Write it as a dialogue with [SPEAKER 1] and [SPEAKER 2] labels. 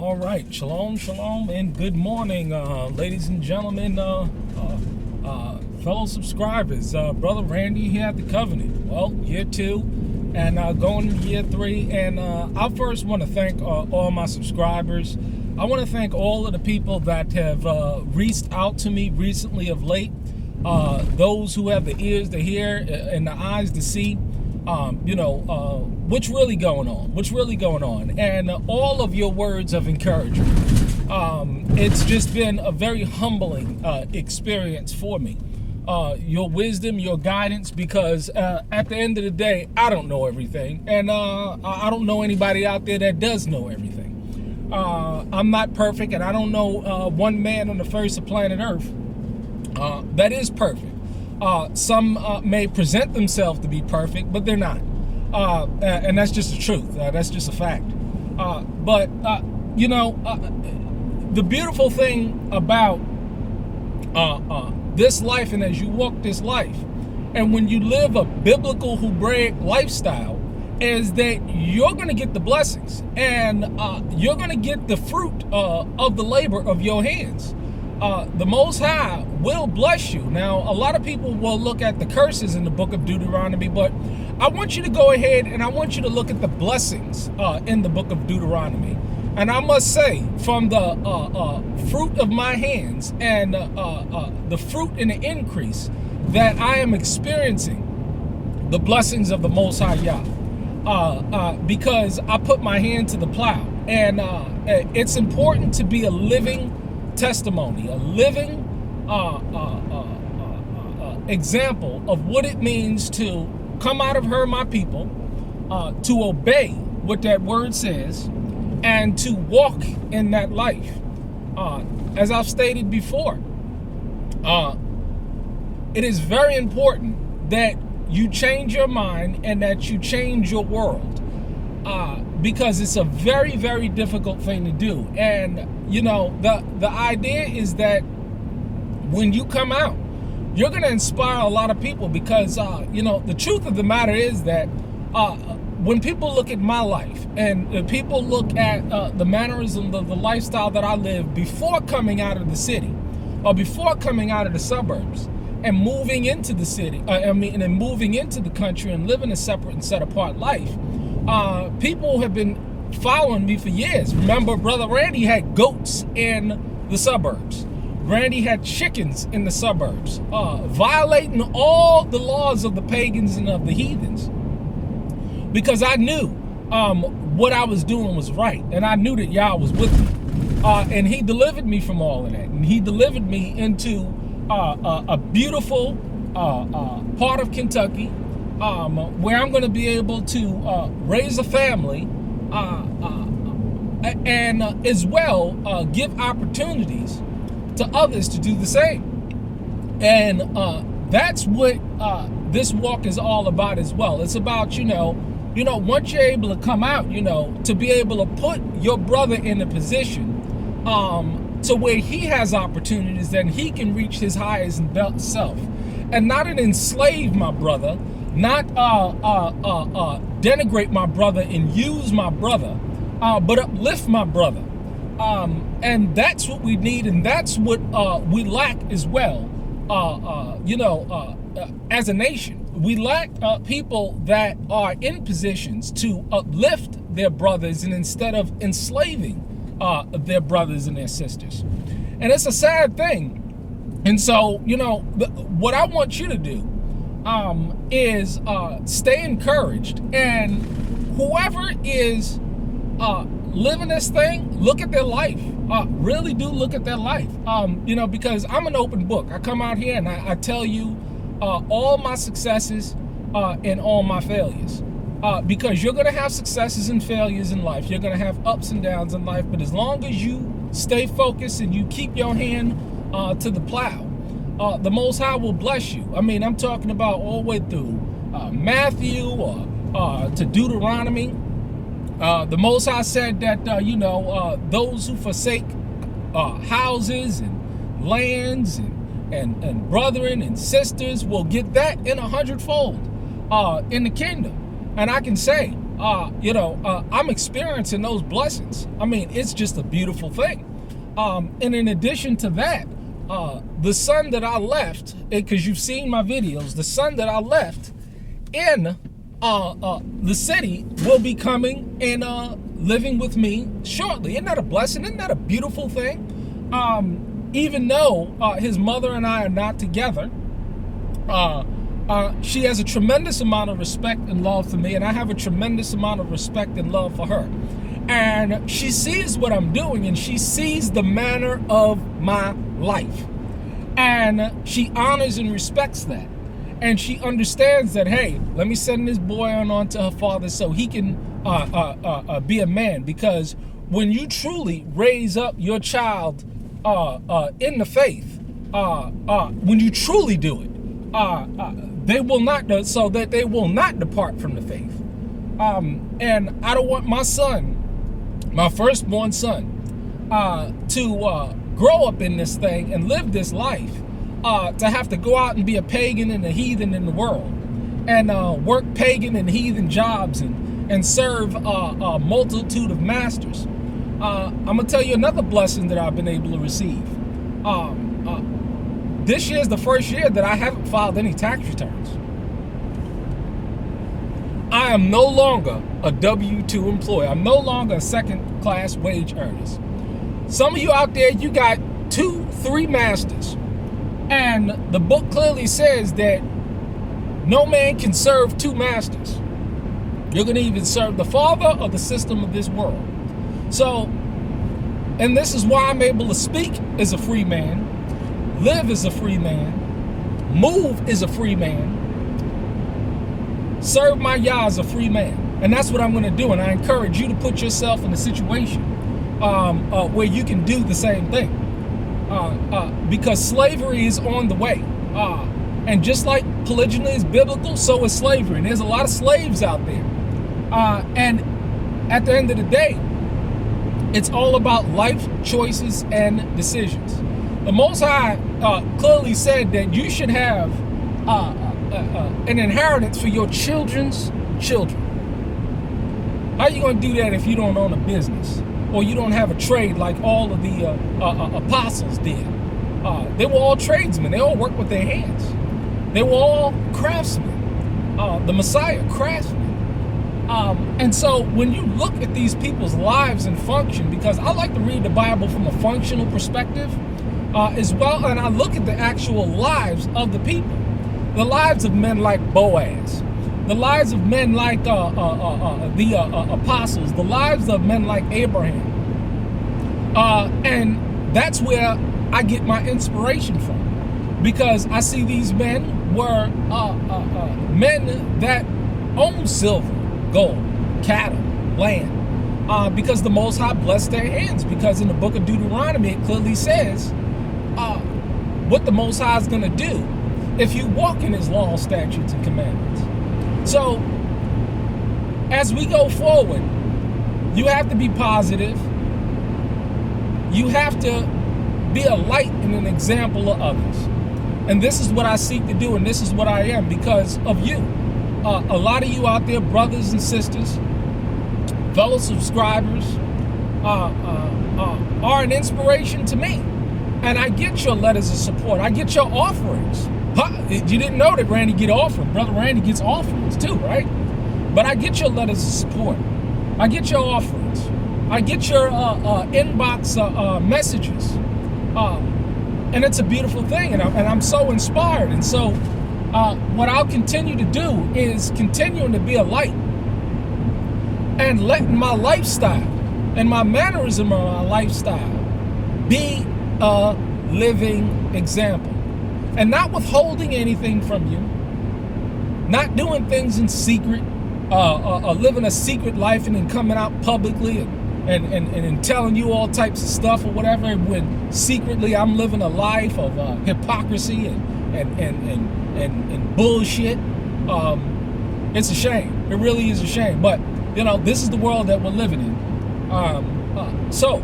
[SPEAKER 1] All right, shalom, shalom, and good morning, ladies and gentlemen, fellow subscribers. Brother Randy here at the Covenant. Well, year 2, and going into year 3. And I first want to thank all my subscribers. I want to thank all of the people that have reached out to me recently of late. Those who have the ears to hear and the eyes to see. What's really going on, and all of your words of encouragement. It's just been a very humbling experience for me. Your wisdom, your guidance, because at the end of the day, I don't know everything, and I don't know anybody out there that does know everything. I'm not perfect, and I don't know one man on the face of planet Earth that is perfect. Some may present themselves to be perfect, but they're not. And that's just the truth. That's just a fact. The beautiful thing about this life, and as you walk this life, and when you live a biblical Hebraic lifestyle, is that you're going to get the blessings, and you're going to get the fruit of the labor of your hands. The Most High will bless you. Now, a lot of people will look at the curses in the book of Deuteronomy, but I want you to go ahead and I want you to look at the blessings in the book of Deuteronomy. And I must say, from the fruit of my hands and the fruit and the increase that I am experiencing, the blessings of the Most High Yah, because I put my hand to the plow. And it's important to be a living testimony, a living example of what it means to come out of her, my people, to obey what that word says, and to walk in that life. As I've stated before, it is very important that you change your mind and that you change your world, because it's a very, very difficult thing to do. And the idea is that when you come out, you're going to inspire a lot of people, because the truth of the matter is that when people look at my life and people look at the mannerism of the lifestyle that I lived before coming out of the city, or before coming out of the suburbs and moving into the city, and moving into the country and living a separate and set apart life, people have been following me for years. Remember, Brother Randy had goats in the suburbs. Randy had chickens in the suburbs, violating all the laws of the pagans and of the heathens, because I knew what I was doing was right, and I knew that Yah was with me, and He delivered me from all of that, and He delivered me into a beautiful part of Kentucky, where I'm going to be able to raise a family, and as well give opportunities to others to do the same. And that's what this walk is all about as well. It's about, once you're able to come out, to be able to put your brother in a position to where he has opportunities and he can reach his highest and best self, and not enslave my brother, not denigrate my brother and use my brother, but uplift my brother. And that's what we need, and that's what we lack as well. As a nation, we lack people that are in positions to uplift their brothers, and instead of enslaving their brothers and their sisters. And it's a sad thing. And so, what I want you to do is stay encouraged, and whoever is living this thing, look at their life. Really do look at their life. Because I'm an open book. I come out here and I tell you all my successes and all my failures. Because you're going to have successes and failures in life. You're going to have ups and downs in life. But as long as you stay focused and you keep your hand to the plow, the Most High will bless you. I mean, I'm talking about all the way through Matthew to Deuteronomy. The Most High said that, those who forsake houses and lands and brethren and sisters will get that in 100-fold in the kingdom. And I can say I'm experiencing those blessings. I mean, it's just a beautiful thing. And in addition to that, the son that I left, because you've seen my videos, the son that I left in the city will be coming and living with me shortly. Isn't that a blessing? Isn't that a beautiful thing? Even though his mother and I are not together, she has a tremendous amount of respect and love for me, and I have a tremendous amount of respect and love for her. And she sees what I'm doing, and she sees the manner of my life. And she honors and respects that. And she understands that, hey, let me send this boy on to her father so he can be a man. Because when you truly raise up your child in the faith, when you truly do it, they will not, so that they will not depart from the faith. And I don't want my son, my firstborn son, to grow up in this thing and live this life, to have to go out and be a pagan and a heathen in the world, and work pagan and heathen jobs and serve a multitude of masters. I'm gonna tell you another blessing that I've been able to receive. This year is the first year that I haven't filed any tax returns. I am no longer a W-2 employee. I'm no longer a second-class wage earner. Some of you out there, you got 2, 3 masters. And the book clearly says that no man can serve 2 masters. You're going to either serve the father or the system of this world. So, and this is why I'm able to speak as a free man, live as a free man, move as a free man, serve my Yah as a free man. And that's what I'm going to do. And I encourage you to put yourself in a situation where you can do the same thing. Because slavery is on the way. And just like polygyny is biblical, so is slavery. And there's a lot of slaves out there. And at the end of the day, it's all about life choices and decisions. The Most High clearly said that you should have an inheritance for your children's children. How are you going to do that if you don't own a business? Or you don't have a trade like all of the apostles did? They were all tradesmen. They all worked with their hands. They were all craftsmen. The Messiah, craftsmen. And so when you look at these people's lives and function, because I like to read the Bible from a functional perspective as well, and I look at the actual lives of the people. The lives of men like Boaz, the lives of men like the apostles, the lives of men like Abraham. And that's where I get my inspiration from. Because I see these men were men that own silver, gold, cattle, land. Because the Most High blessed their hands. Because in the book of Deuteronomy, it clearly says what the Most High is going to do if you walk in his law, statutes, and commandments. So, as we go forward, you have to be positive. You have to be a light and an example of others. And this is what I seek to do, and this is what I am because of you. A lot of you out there, brothers and sisters, fellow subscribers, are an inspiration to me. And I get your letters of support. I get your offerings. You didn't know that Randy get offerings. Brother Randy gets offerings too, right? But I get your letters of support. I get your offerings. I get your inbox messages. And it's a beautiful thing. And I'm so inspired. And so what I'll continue to do is continuing to be a light and letting my lifestyle and my mannerism of my lifestyle be a living example. And not withholding anything from you, not doing things in secret, living a secret life and then coming out publicly and telling you all types of stuff or whatever, when secretly I'm living a life of hypocrisy and bullshit. It's a shame. It really is a shame. But, you know, this is the world that we're living in. So